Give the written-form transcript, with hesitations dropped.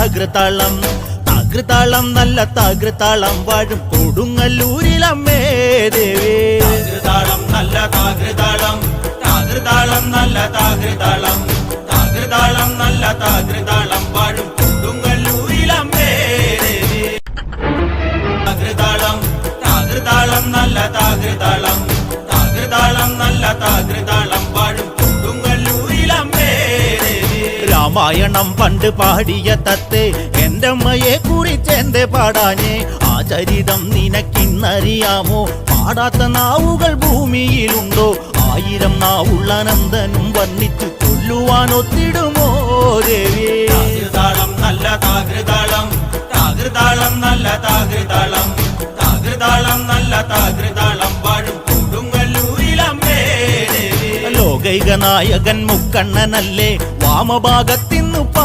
താകൃതാളം താകൃതാളം നല്ല താകൃതാളം വാഴും കൊടുങ്ങല്ലൂരിലമ്മേ ദേവി താകൃതാളം നല്ല താകൃതാളം താകൃതാളം നല്ല താകൃതാളം താകൃതാളം നല്ല താകൃതാളം വാഴും കൊടുങ്ങല്ലൂരിലമ്മേ ദേവി താകൃതാളം താകൃതാളം നല്ല താകൃതാളം താകൃതാളം നല്ല താകൃതാളം വാഴും കൊടുങ്ങല്ലൂരിലമ്മേ ദേവി രാമായണം പണ്ട് പാടിയ തത്തെ എന്റെ അമ്മയെ കുറിച്ചെന്റെ പാടാഞ്ഞേ ആ ചരിതം നിനക്കിന്നറിയാമോ പാടാത്ത നാവുകൾ ഭൂമിയിലുണ്ടോ 1000 നാവുള്ള നന്ദനും വർണ്ണിച്ചു കൊല്ലുവാനൊത്തിടുമോ ദേവി താകൃതാളം നല്ല താകൃതാളം താകൃതാളം നല്ല താകൃതാളം താകൃതാളം നല്ല താകൃതാളം വാഴും കൊടുങ്ങല്ലൂരിലമ്മേ ദേവി ലോകൈക നായകൻ മുക്കണ്ണനല്ലേ വാമഭാഗത്തിന്നു